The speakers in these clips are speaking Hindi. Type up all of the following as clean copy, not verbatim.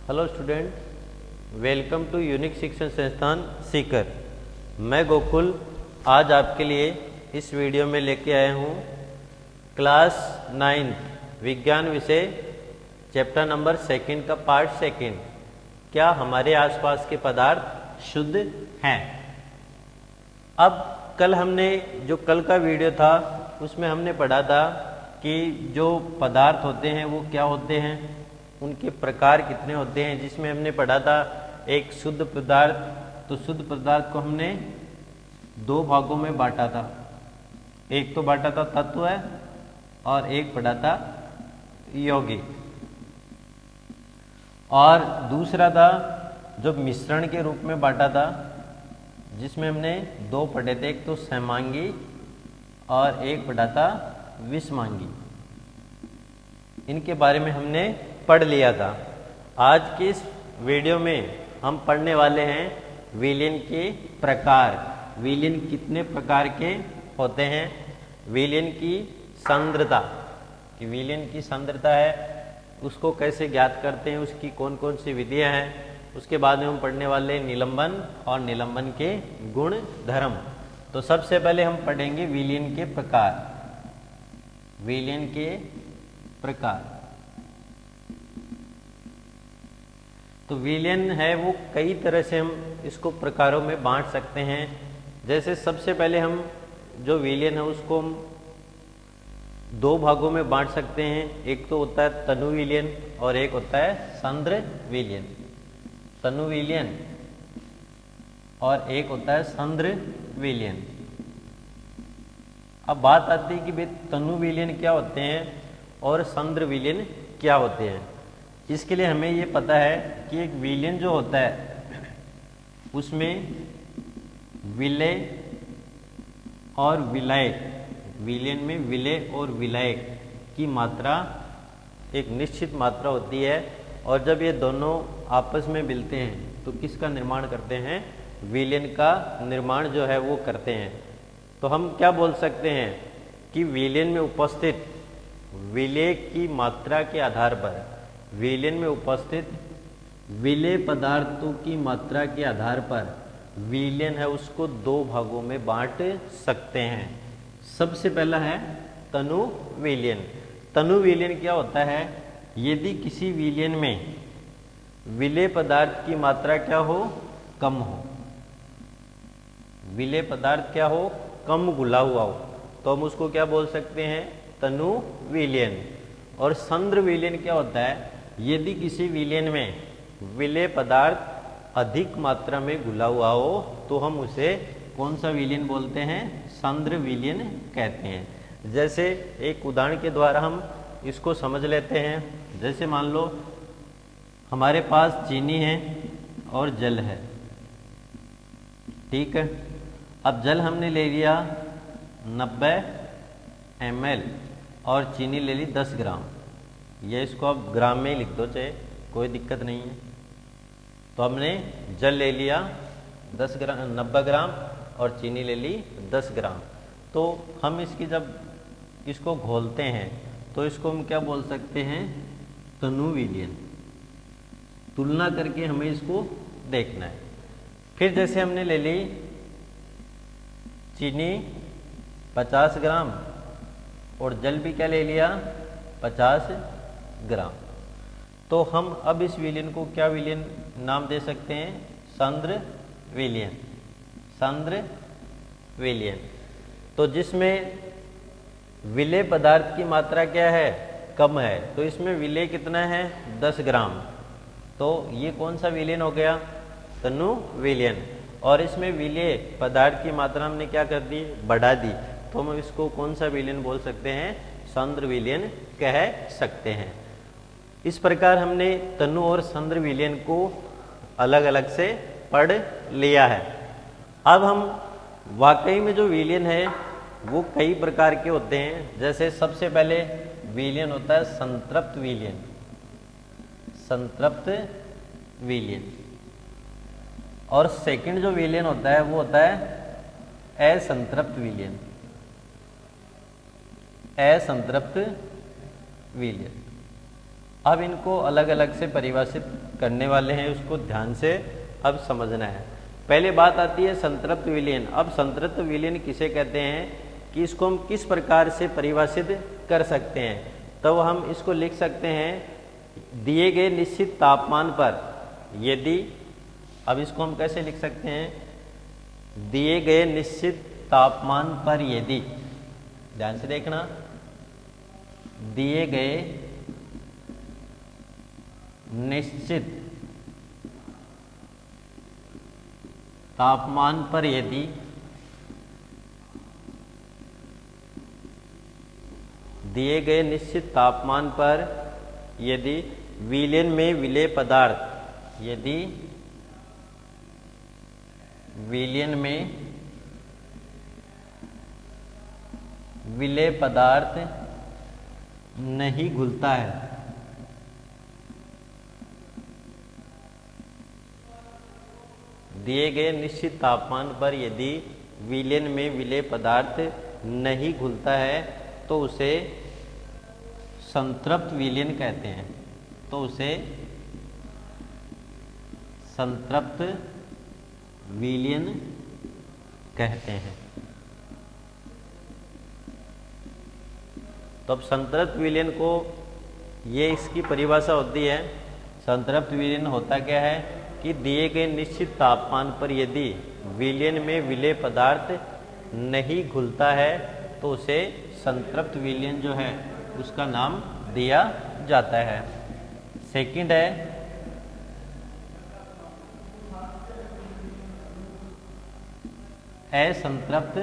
Hello student, welcome to unique शिक्षण संस्थान सीकर। मैं गोकुल आज आपके लिए इस वीडियो में लेके आया हूँ क्लास 9 विज्ञान विषय चैप्टर नंबर 2 का पार्ट 2। क्या हमारे आसपास के पदार्थ शुद्ध हैं? अब कल हमने जो कल का वीडियो था उसमें हमने पढ़ा था कि जो पदार्थ होते हैं वो क्या होते हैं, उनके प्रकार कितने होते हैं, जिसमें हमने पढ़ा था एक शुद्ध पदार्थ। तो शुद्ध पदार्थ को हमने दो भागों में बांटा था। एक तो बांटा था तत्व है और एक पढ़ा था यौगिक, और दूसरा था जो मिश्रण के रूप में बांटा था, जिसमें हमने दो पढ़े थे, एक तो सहमांगी और एक पढ़ा था विषमांगी। इनके बारे में हमने पढ़ लिया था। आज की इस वीडियो में हम पढ़ने वाले हैं विलयन के प्रकार। विलयन कितने प्रकार के होते हैं, विलयन की सांद्रता, कि विलयन की सांद्रता है उसको कैसे ज्ञात करते हैं, उसकी कौन कौन सी विधियां हैं। उसके बाद में हम पढ़ने वाले निलंबन और निलंबन के गुण धर्म। तो सबसे पहले हम पढ़ेंगे विलयन के प्रकार। विलयन के प्रकार, तो विलयन है वो कई तरह से हम इसको प्रकारों में बांट सकते हैं। जैसे सबसे पहले हम जो विलयन है उसको हम दो भागों में बांट सकते हैं। एक तो होता है तनु विलयन और एक होता है सांद्र विलयन। तनु विलयन और एक होता है सांद्र विलयन। अब बात आती है कि भाई तनु विलयन क्या होते हैं और सांद्र विलयन क्या होते हैं। इसके लिए हमें ये पता है कि एक विलयन जो होता है उसमें विलय और विलायक, विलयन में विलय और विलायक की मात्रा एक निश्चित मात्रा होती है, और जब ये दोनों आपस में मिलते हैं तो किसका निर्माण करते हैं, विलयन का निर्माण जो है वो करते हैं। तो हम क्या बोल सकते हैं कि विलयन में उपस्थित विलय की मात्रा के आधार पर, विलयन में उपस्थित विलय पदार्थों की मात्रा के आधार पर विलयन है उसको दो भागों में बांट सकते हैं। सबसे पहला है तनु विलयन। तनु विलयन क्या होता है, यदि किसी विलयन में विलय पदार्थ की मात्रा क्या हो, कम हो, विलय पदार्थ क्या हो, कम घुला हुआ हो, तो हम उसको क्या बोल सकते हैं, तनु विलयन। और सांद्र विलयन क्या होता है, यदि किसी विलयन में विलय पदार्थ अधिक मात्रा में घुला हुआ हो तो हम उसे कौन सा विलयन बोलते हैं, सांद्र विलयन कहते हैं। जैसे एक उदाहरण के द्वारा हम इसको समझ लेते हैं। जैसे मान लो हमारे पास चीनी है और जल है, ठीक है। अब जल हमने ले लिया 90 ml और चीनी ले ली 10 ग्राम। ये इसको आप ग्राम में ही लिख दो, चाहे कोई दिक्कत नहीं है। तो हमने जल ले लिया 10 ग्राम, 90 ग्राम और चीनी ले ली 10 ग्राम। तो हम इसकी जब इसको घोलते हैं तो इसको हम क्या बोल सकते हैं, तनु विलयन। तुलना करके हमें इसको देखना है। फिर जैसे हमने ले ली चीनी 50 ग्राम और जल भी क्या ले लिया, 50 ग्राम। तो हम अब इस विलयन को क्या विलयन नाम दे सकते हैं, सांद्र विलयन। सांद्र विलयन, तो जिसमें विलय पदार्थ की मात्रा क्या है, कम है, तो इसमें विलय कितना है, 10 ग्राम। तो ये कौन सा विलयन हो गया, तनु विलयन। और इसमें विलय पदार्थ की मात्रा हमने क्या कर दी, बढ़ा दी, तो हम इसको कौन सा विलयन बोल सकते हैं, सांद्र विलयन कह सकते हैं। इस प्रकार हमने तनु और सांद्र विलयन को अलग अलग से पढ़ लिया है। अब हम वाकई में जो विलयन है वो कई प्रकार के होते हैं। जैसे सबसे पहले विलयन होता है संतृप्त विलयन। संतृप्त विलयन। और सेकंड जो विलयन होता है वो होता है असंतृप्त विलयन। असंतृप्त विलयन। अब इनको अलग अलग से परिभाषित करने वाले हैं, उसको ध्यान से अब समझना है। पहले बात आती है संतृप्त विलयन। अब संतृप्त विलयन किसे कहते हैं कि इसको हम किस प्रकार से परिभाषित कर सकते हैं। तो हम इसको लिख सकते हैं दिए गए निश्चित तापमान पर यदि, अब इसको हम कैसे लिख सकते हैं, दिए गए निश्चित तापमान पर यदि, ध्यान से देखना, दिए गए निश्चित तापमान पर यदि दिए गए निश्चित तापमान पर यदि विलयन में विलेय पदार्थ, यदि विलयन में विलेय पदार्थ नहीं घुलता है, दिए गए निश्चित तापमान पर यदि विलयन में विलेय पदार्थ नहीं घुलता है तो उसे संतृप्त विलयन कहते हैं। तो उसे संतृप्त विलयन कहते हैं। तो अब संतृप्त विलयन को, ये इसकी परिभाषा होती है। संतृप्त विलयन होता क्या है कि दिए गए निश्चित तापमान पर यदि विलयन में विलेय पदार्थ नहीं घुलता है तो उसे संतृप्त विलयन जो है उसका नाम दिया जाता है। सेकंड है असंतृप्त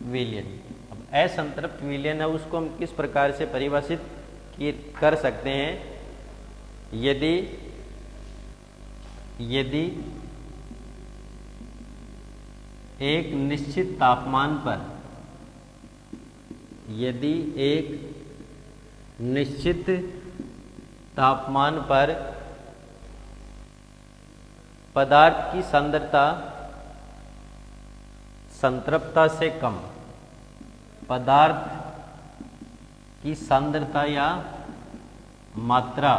विलयन। अब असंतृप्त विलयन है उसको हम किस प्रकार से परिभाषित कर सकते हैं, यदि एक निश्चित तापमान पर, यदि एक निश्चित तापमान पर पदार्थ की सांद्रता संतृप्तता से कम, पदार्थ की सांद्रता या मात्रा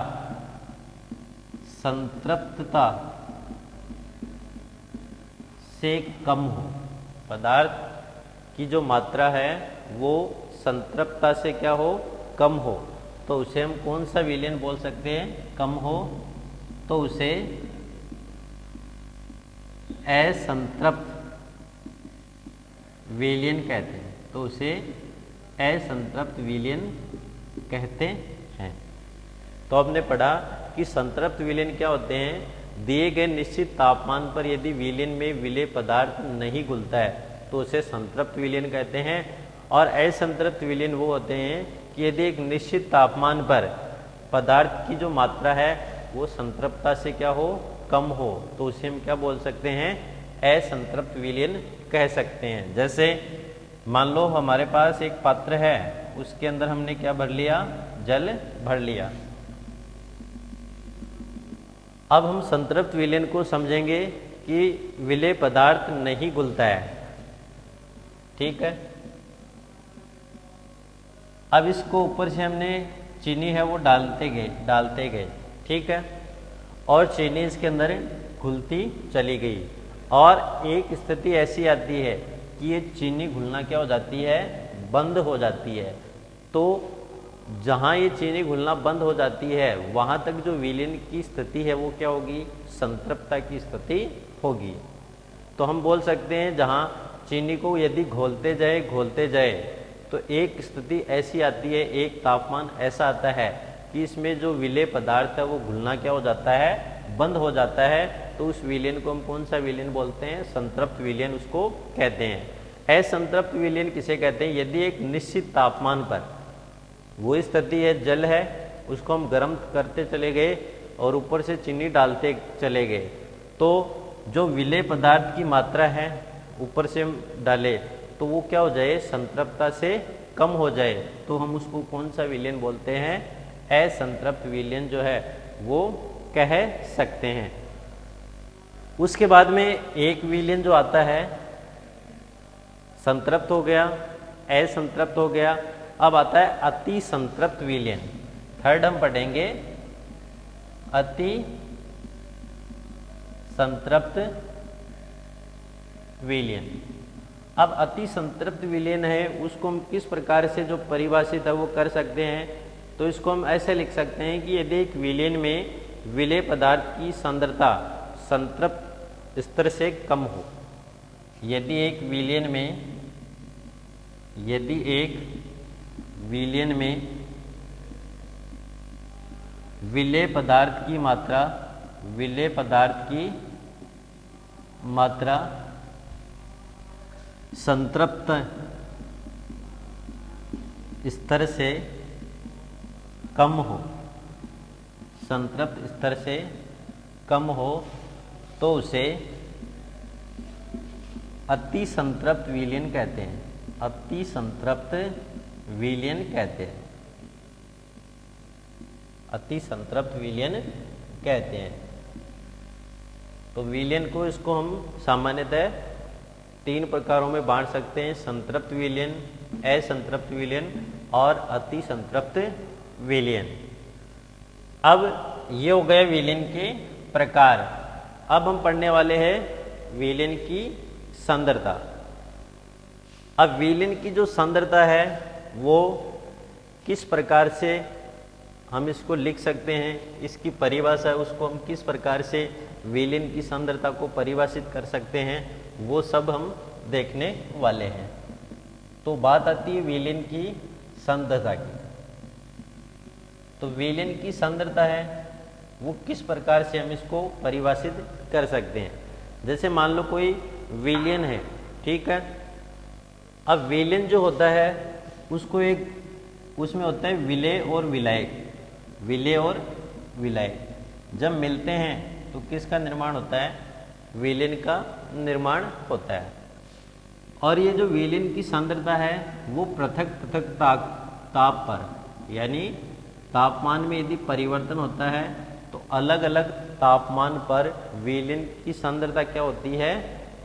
संतृप्तता से कम हो, पदार्थ की जो मात्रा है वो संतृप्तता से क्या हो, कम हो, तो उसे हम कौन सा विलयन बोल सकते हैं, कम हो, तो उसे असंतृप्त विलयन कहते हैं। तो उसे असंतृप्त विलयन कहते हैं। तो आपने पढ़ा कि संतृप्त विलयन क्या होते हैं, दिए गए निश्चित तापमान पर यदि विलयन में विलेय पदार्थ नहीं घुलता है तो उसे संतृप्त विलयन कहते हैं। और असंतृप्त विलयन वो होते हैं कि यदि एक निश्चित तापमान पर पदार्थ की जो मात्रा है वो संतृप्तता से क्या हो, कम हो, तो उसे हम क्या बोल सकते हैं, असंतृप्त विलयन कह सकते हैं। जैसे मान लो हमारे पास एक पात्र है, उसके अंदर हमने क्या भर लिया, जल भर लिया। अब हम संतृप्त विलयन को समझेंगे कि विलेय पदार्थ नहीं घुलता है, ठीक है। अब इसको ऊपर से हमने चीनी है वो डालते गए, ठीक है, और चीनी इसके अंदर घुलती चली गई। और एक स्थिति ऐसी आती है कि ये चीनी घुलना क्या हो जाती है, बंद हो जाती है। तो जहाँ ये चीनी घुलना बंद हो जाती है वहाँ तक जो विलयन की स्थिति है वो क्या होगी, संतृप्तता की स्थिति होगी। तो हम बोल सकते हैं जहाँ चीनी को यदि घोलते जाए तो एक स्थिति ऐसी आती है, एक तापमान ऐसा आता है कि इसमें जो विलेय पदार्थ है वो घुलना क्या हो जाता है, बंद हो जाता है। तो उस विलयन को हम कौन सा विलयन बोलते हैं, संतृप्त विलयन उसको कहते हैं। असंतृप्त विलयन किसे कहते हैं, यदि एक निश्चित तापमान पर वो स्थिति है, जल है, उसको हम गर्म करते चले गए और ऊपर से चीनी डालते चले गए, तो जो विलेय पदार्थ की मात्रा है ऊपर से हम डाले तो वो क्या हो जाए, संतृप्तता से कम हो जाए, तो हम उसको कौन सा विलयन बोलते हैं, असंतृप्त विलयन जो है वो कह सकते हैं। उसके बाद में एक विलयन जो आता है, संतृप्त हो गया, असंतृप्त हो गया, अब आता है अति संतृप्त विलयन। थर्ड हम पढ़ेंगे अति संतृप्त विलयन। अब अति संतृप्त विलयन है, उसको हम किस प्रकार से जो परिभाषित है वो कर सकते हैं। तो इसको हम ऐसे लिख सकते हैं कि यदि एक विलयन में विलेय पदार्थ की सांद्रता संतृप्त स्तर से कम हो, यदि एक विलयन में विलेय पदार्थ की मात्रा संतृप्त स्तर से कम हो, संतृप्त स्तर से कम हो, तो उसे अति संतृप्त विलयन कहते हैं। अति संतृप्त विलयन कहते हैं। अति संतृप्त विलयन कहते हैं। तो विलयन को इसको हम सामान्यतः 3 प्रकारों में बांट सकते हैं: संतृप्त विलयन, असंतृप्त विलयन और अति संतृप्त विलयन। अब ये हो गए विलयन के प्रकार। अब हम पढ़ने वाले हैं विलयन की सांद्रता। अब विलयन की जो सांद्रता है वो किस प्रकार से हम इसको लिख सकते हैं, इसकी परिभाषा है उसको हम किस प्रकार से विलयन की सांद्रता को परिभाषित कर सकते हैं, वो सब हम देखने वाले हैं। तो बात आती है विलयन की सांद्रता की। तो विलयन की सांद्रता है वो किस प्रकार से हम इसको परिभाषित कर सकते हैं। जैसे मान लो कोई विलयन है, ठीक है। अब विलयन जो होता है उसको उसमें होता है विलेय और विलायक। विलेय और विलायक जब मिलते हैं तो किसका निर्माण होता है? विलयन का निर्माण होता है। और ये जो विलयन की सांद्रता है वो पृथक पृथक ताप पर, यानी तापमान में यदि परिवर्तन होता है तो अलग अलग तापमान पर विलयन की सांद्रता क्या होती है?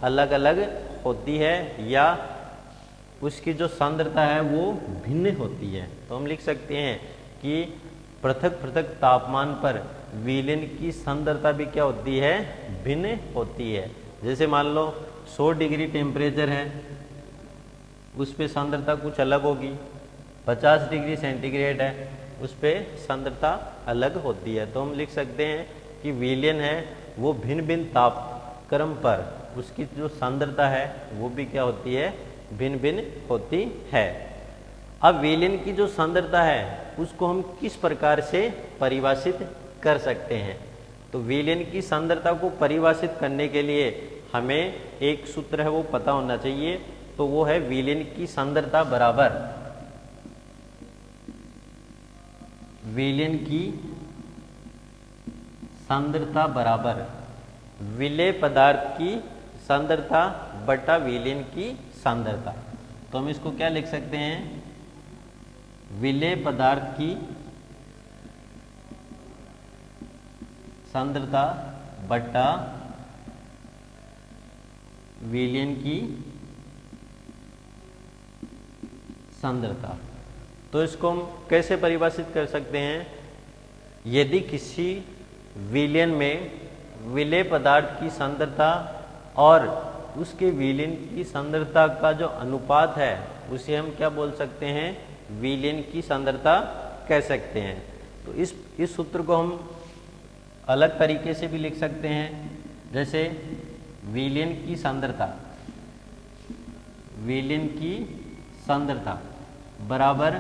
अलग अलग होती है, या उसकी जो सांद्रता है वो भिन्न होती है। तो हम लिख सकते हैं कि पृथक पृथक तापमान पर विलयन की सांद्रता भी क्या होती है? भिन्न होती है। जैसे मान लो 100 डिग्री टेम्परेचर है, उस पर सांद्रता कुछ अलग होगी। 50 डिग्री सेंटीग्रेड है, उस पर सांद्रता अलग होती है। तो हम लिख सकते हैं कि विलयन है वो भिन्न भिन्न तापक्रम पर उसकी जो सांद्रता है वो भी क्या होती है? भिन्न भिन्न होती है। अब विलयन की जो सांद्रता है उसको हम किस प्रकार से परिभाषित कर सकते हैं? तो विलयन की सांद्रता को परिभाषित करने के लिए हमें एक सूत्र है वो पता होना चाहिए। तो वो है विलयन की सांद्रता बराबर विलयन की सांद्रता बराबर विलेय पदार्थ की सांद्रता बटा विलयन की सांद्रता। तो हम इसको क्या लिख सकते हैं? विलेय पदार्थ की सांद्रता बटा विलयन की सांद्रता। तो इसको हम कैसे परिभाषित कर सकते हैं? यदि किसी विलयन में विलेय पदार्थ की सांद्रता और उसके विलयन की सांद्रता का जो अनुपात है उसे हम क्या बोल सकते हैं? विलयन की सांद्रता कह सकते हैं। तो इस सूत्र को हम अलग तरीके से भी लिख सकते हैं। जैसे विलयन की सांद्रता बराबर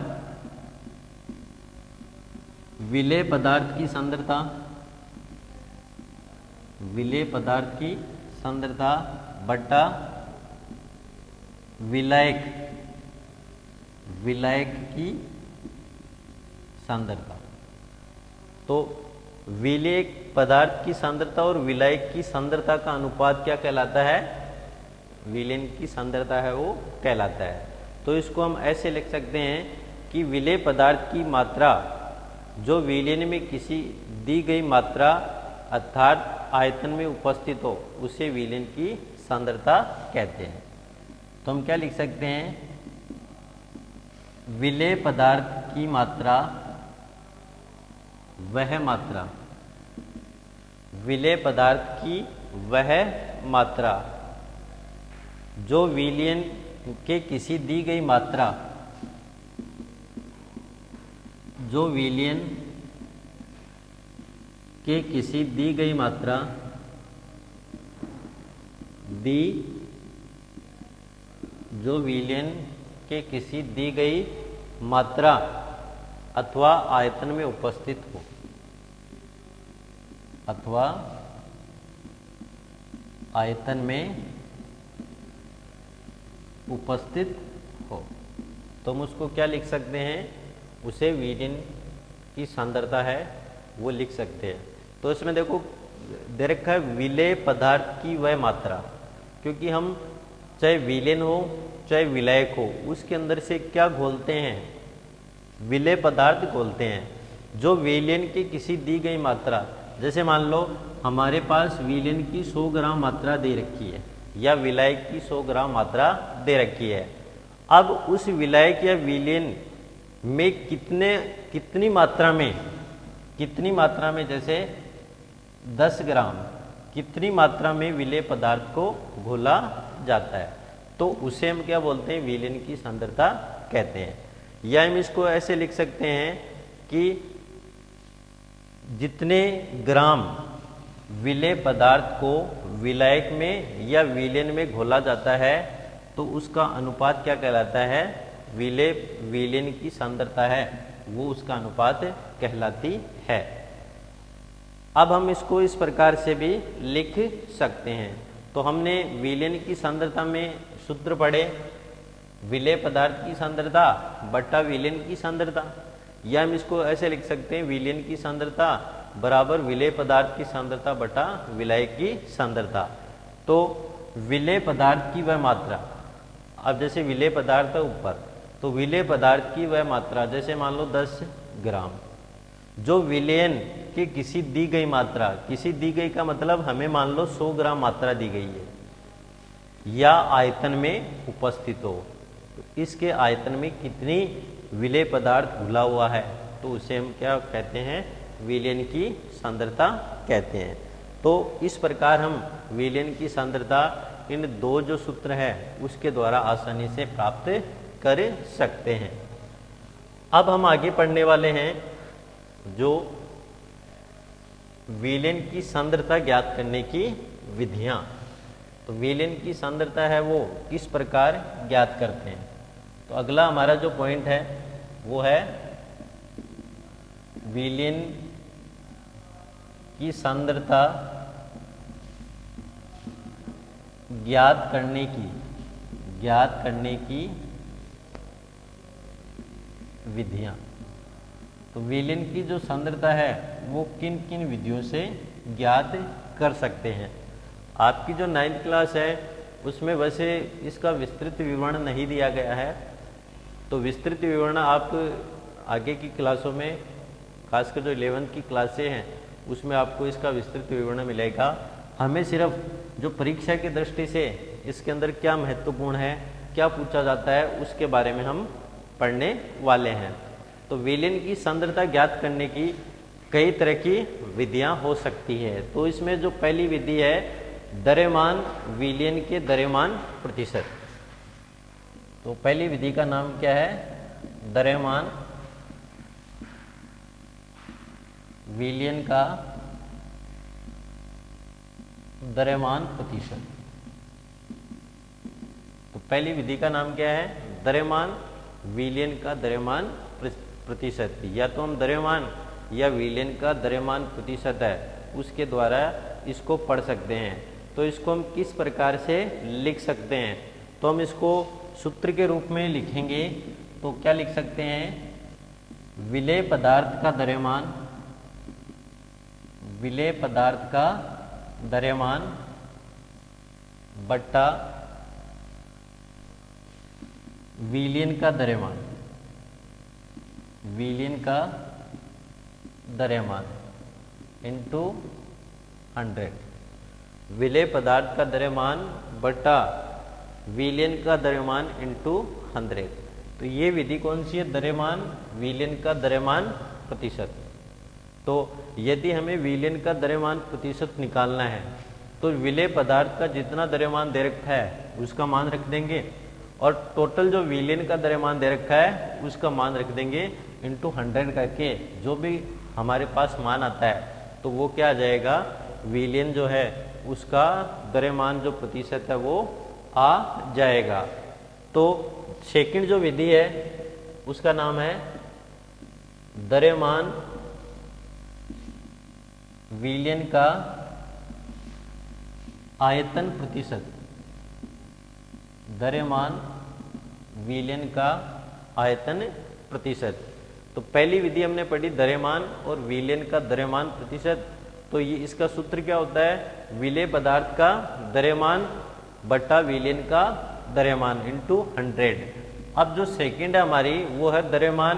विलेय पदार्थ की सांद्रता बटा विलायक की सांद्रता। तो विलेय पदार्थ की सांद्रता और विलायक की सांद्रता का अनुपात क्या कहलाता है? विलयन की सांद्रता है वो कहलाता है। तो इसको हम ऐसे लिख सकते हैं कि विलेय पदार्थ की मात्रा जो विलयन में किसी दी गई मात्रा अर्थात आयतन में उपस्थित हो उसे विलयन की सांद्रता कहते हैं। तो हम क्या लिख सकते हैं? विलेय पदार्थ की मात्रा वह मात्रा, विलेय पदार्थ की वह मात्रा जो विलयन के किसी दी गई मात्रा, जो विलयन के किसी दी गई मात्रा जो विलयन के किसी दी गई मात्रा अथवा आयतन में उपस्थित हो, अथवा आयतन में उपस्थित हो, तो हम उसको क्या लिख सकते हैं, उसे विलयन की सांद्रता है वो लिख सकते हैं। तो इसमें देखो दे रखा है विलेय पदार्थ की वह मात्रा, क्योंकि हम चाहे विलयन हो चाहे विलायक हो उसके अंदर से क्या घोलते हैं, विलेय पदार्थ घोलते हैं जो विलयन की किसी दी गई मात्रा, जैसे मान लो हमारे पास विलयन की 100 ग्राम मात्रा दे रखी है या विलायक की 100 ग्राम मात्रा दे रखी है। अब उस विलायक या विलयन में कितनी मात्रा में जैसे 10 ग्राम कितनी मात्रा में विलेय पदार्थ को घोला जाता है, तो उसे हम क्या बोलते हैं, विलयन की सांद्रता कहते हैं। या हम इसको ऐसे लिख सकते हैं कि जितने ग्राम विलेय पदार्थ को विलायक में या विलयन में घोला जाता है तो उसका अनुपात क्या कहलाता है, विलयन की सांद्रता है वो उसका अनुपात कहलाती है। अब हम इसको इस प्रकार से भी लिख सकते हैं। तो हमने विलयन की सांद्रता में सूत्र पढ़े, विलेय पदार्थ की सांद्रता बट्टा विलयन की सांद्रता, या हम इसको ऐसे लिख सकते हैं विलयन की सांद्रता बराबर विलेय पदार्थ की सांद्रता बटा विलायक की सांद्रता। तो विलेय पदार्थ की वह मात्रा, अब जैसे विलेय पदार्थ है ऊपर, तो विलेय पदार्थ की वह मात्रा जैसे मान लो 10 ग्राम जो विलयन की किसी दी गई मात्रा, किसी दी गई का मतलब हमें मान लो 100 ग्राम मात्रा दी गई है या आयतन में उपस्थित हो, तो इसके आयतन में कितनी विलेय पदार्थ घुला हुआ है तो उसे हम क्या कहते हैं, विलयन की सांद्रता कहते हैं। तो इस प्रकार हम विलयन की सांद्रता इन दो जो सूत्र है उसके द्वारा आसानी से प्राप्त कर सकते हैं। अब हम आगे पढ़ने वाले हैं जो विलयन की सांद्रता ज्ञात करने की विधियां। तो विलयन की सांद्रता है वो किस प्रकार ज्ञात करते हैं। तो अगला हमारा जो पॉइंट है वो है विलयन की सांद्रता ज्ञात करने की विधियां। तो विलयन की जो सांद्रता है वो किन किन विधियों से ज्ञात कर सकते हैं। आपकी जो 9th क्लास है उसमें वैसे इसका विस्तृत विवरण नहीं दिया गया है, तो विस्तृत विवरण आप आगे की क्लासों में, खासकर जो 11th की क्लासें हैं उसमें आपको इसका विस्तृत विवरण मिलेगा। हमें सिर्फ जो परीक्षा की दृष्टि से इसके अंदर क्या महत्वपूर्ण है, क्या पूछा जाता है, उसके बारे में हम पढ़ने वाले हैं। तो विलयन की सांद्रता ज्ञात करने की कई तरह की विधियां हो सकती है। तो इसमें जो पहली विधि है द्रव्यमान विलयन के द्रव्यमान प्रतिशत। तो पहली विधि का नाम क्या है, द्रव्यमान विलयन का द्रव्यमान प्रतिशत। तो पहली विधि का नाम क्या है, द्रव्यमान विलयन का द्रव्यमान प्रतिशत। या तो हम द्रव्यमान या विलयन का द्रव्यमान प्रतिशत है उसके द्वारा इसको पढ़ सकते हैं। तो इसको हम किस प्रकार से लिख सकते हैं, तो हम इसको सूत्र के रूप में लिखेंगे। तो क्या लिख सकते हैं, विलेय पदार्थ का द्रव्यमान, विलेय पदार्थ का द्रव्यमान बट्टा विलयन का द्रव्यमान, विलयन का द्रव्यमान इंटू 100। विलेय पदार्थ का द्रव्यमान बटा विलयन का द्रव्यमान इंटू 100। तो ये विधि कौन सी है? द्रव्यमान विलयन का द्रव्यमान प्रतिशत। तो यदि हमें विलयन का द्रव्यमान प्रतिशत निकालना है तो विलेय पदार्थ का जितना द्रव्यमान दे रखा है उसका मान रख देंगे, और टोटल जो विलयन का द्रव्यमान दे रखा है उसका मान रख देंगे इंटू 100 करके। जो भी हमारे पास मान आता है तो वो क्या आ जाएगा? विलयन जो है उसका द्रव्यमान जो प्रतिशत है वो आ जाएगा। तो सेकंड जो विधि है उसका नाम है द्रव्यमान विलयन का आयतन प्रतिशत। द्रव्यमान विलयन का आयतन प्रतिशत। तो पहली विधि हमने पढ़ी द्रव्यमान और विलयन का द्रव्यमान प्रतिशत। तो ये इसका सूत्र क्या होता है? विलेय पदार्थ का द्रव्यमान बटा विलयन का द्रव्यमान इंटू 100। अब जो सेकंड है हमारी वो है द्रव्यमान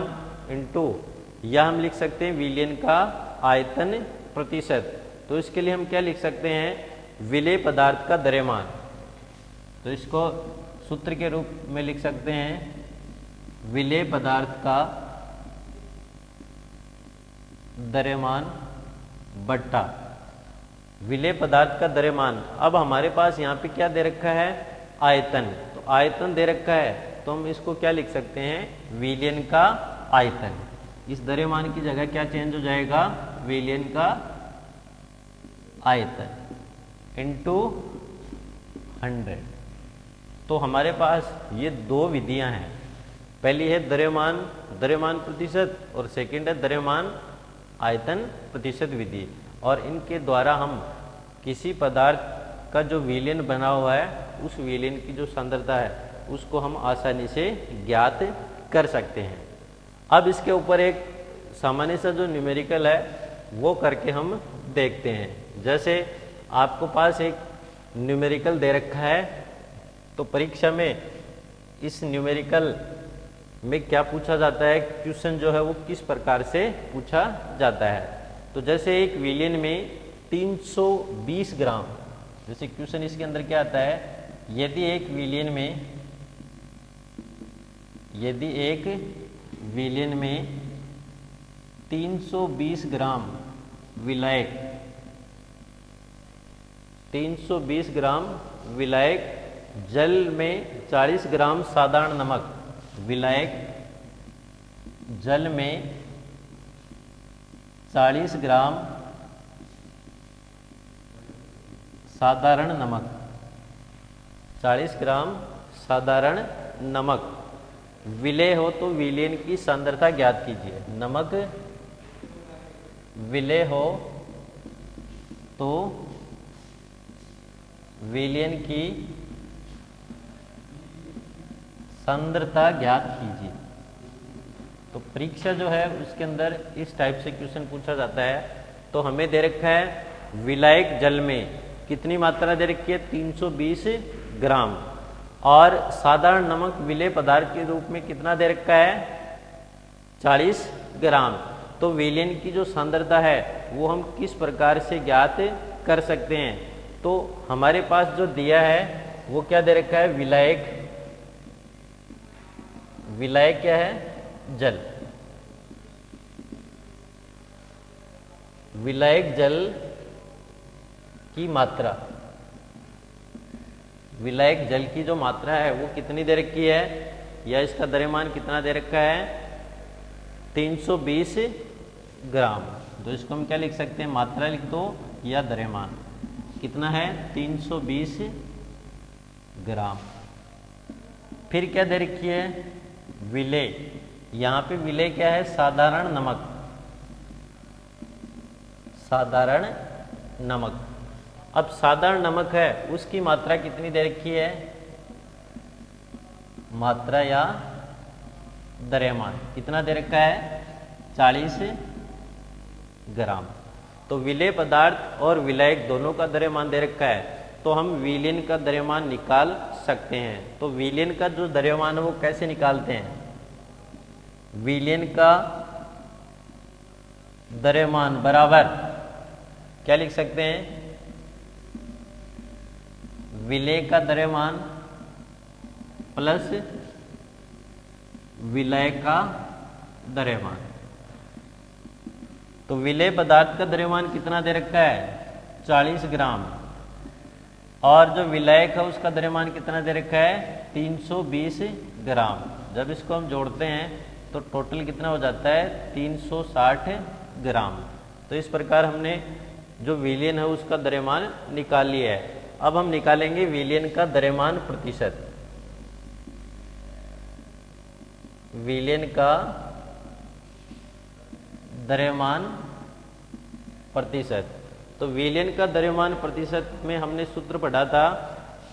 इंटू, या हम लिख सकते हैं विलयन का आयतन प्रतिशत। तो इसके लिए हम क्या लिख सकते हैं? विलेय पदार्थ का द्रव्यमान। तो इसको सूत्र के रूप में लिख सकते हैं विलेय पदार्थ का द्रव्यमान बट्टा विलेय पदार्थ का द्रव्यमान। अब हमारे पास यहाँ पे क्या दे रखा है? आयतन। तो आयतन दे रखा है तो हम इसको क्या लिख सकते हैं? विलयन का आयतन। इस द्रव्यमान की जगह क्या चेंज हो जाएगा? विलयन का आयतन इंटू 100। तो हमारे पास ये दो विधियां हैं। पहली है द्रव्यमान प्रतिशत और सेकंड है द्रव्यमान आयतन प्रतिशत विधि। और इनके द्वारा हम किसी पदार्थ का जो विलयन बना हुआ है उस विलयन की जो सांद्रता है उसको हम आसानी से ज्ञात कर सकते हैं। अब इसके ऊपर एक सामान्य सा जो न्यूमेरिकल है वो करके हम देखते हैं। जैसे आपको पास एक न्यूमेरिकल दे रखा है तो परीक्षा में इस न्यूमेरिकल में क्या पूछा जाता है, क्वेश्चन जो है वो किस प्रकार से पूछा जाता है। तो जैसे एक विलयन में 320 ग्राम, जैसे क्वेश्चन इसके अंदर क्या आता है? यदि एक विलयन में 320 ग्राम विलायक 320 ग्राम विलायक जल में 40 ग्राम साधारण नमक, विलायक जल में 40 ग्राम साधारण नमक, 40 ग्राम साधारण नमक विलेय हो तो विलयन की सांद्रता ज्ञात कीजिए। नमक विलेय हो तो विलयन की सांद्रता ज्ञात कीजिए। तो परीक्षा जो है उसके अंदर इस टाइप से क्वेश्चन पूछा जाता है। तो हमें दे रखा है विलायक जल में कितनी मात्रा दे रखी है? 320 ग्राम। और साधारण नमक विलेय पदार्थ के रूप में कितना दे रखा है? 40 ग्राम। तो विलयन की जो सांद्रता है वो हम किस प्रकार से ज्ञात कर सकते हैं? तो हमारे पास जो दिया है वो क्या दे रखा है? विलायक क्या है? जल। विलायक जल की मात्रा, विलायक जल की जो मात्रा है वो कितनी दे रखी है, या इसका द्रव्यमान कितना दे रखा है? 320 ग्राम। तो इसको हम क्या लिख सकते हैं? मात्रा लिख दो या द्रव्यमान कितना है? 320 ग्राम। फिर क्या दे रखी है? विलेय। यहाँ पे विलेय क्या है? साधारण नमक, साधारण नमक। अब साधारण नमक है उसकी मात्रा कितनी दे रखी है? मात्रा या द्रव्यमान कितना दे रखा है? 40 ग्राम। तो विलेय पदार्थ और विलायक दोनों का द्रव्यमान दे रखा है तो हम विलयन का द्रव्यमान निकाल सकते हैं। तो विलयन का जो द्रव्यमान है वो कैसे निकालते हैं? विलयन का द्रव्यमान बराबर क्या लिख सकते हैं? विलेय का द्रव्यमान प्लस विलय का द्रव्यमान। तो विलय पदार्थ का द्रव्यमान कितना दे रखा है 40 ग्राम, और जो विलायक है उसका द्रव्यमान कितना दे रखा है 320 ग्राम। जब इसको हम जोड़ते हैं तो टोटल कितना हो जाता है 360 ग्राम। तो इस प्रकार हमने जो विलयन है उसका द्रव्यमान निकाल लिया है। अब हम निकालेंगे विलयन का द्रव्यमान प्रतिशत। विलयन का द्रव्यमान प्रतिशत। तो विलयन का द्रव्यमान प्रतिशत में हमने सूत्र पढ़ा था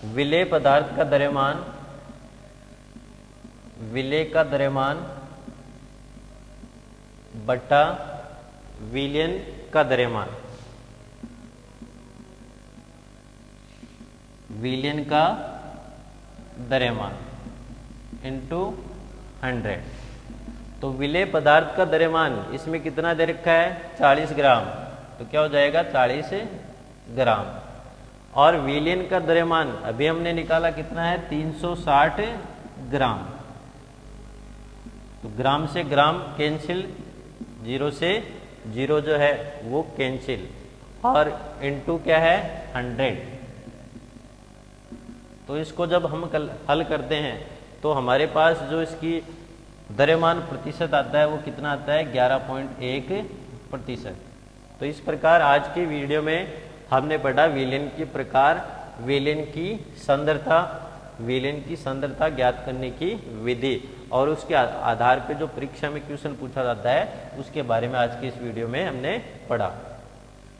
विलेय पदार्थ का द्रव्यमान, विलेय का द्रव्यमान बटा विलयन का द्रव्यमान। विलयन का द्रव्यमान इनटू 100। तो विलेय पदार्थ का द्रव्यमान इसमें कितना दे रखा है 40 ग्राम, तो क्या हो जाएगा 40 ग्राम। और विलयन का द्रव्यमान अभी हमने निकाला कितना है 360 ग्राम। तो ग्राम से ग्राम कैंसिल, 0 से 0 जो है वो कैंसिल, और इनटू क्या है 100। तो इसको जब हम हल करते हैं तो हमारे पास जो इसकी द्रव्यमान प्रतिशत आता है वो कितना आता है 11.1%। तो इस प्रकार आज की वीडियो में हमने पढ़ा विलयन के प्रकार, विलयन की सांद्रता, विलयन की सांद्रता ज्ञात करने की विधि, और उसके आधार पर जो परीक्षा में क्वेश्चन पूछा जाता है उसके बारे में आज की इस वीडियो में हमने पढ़ा।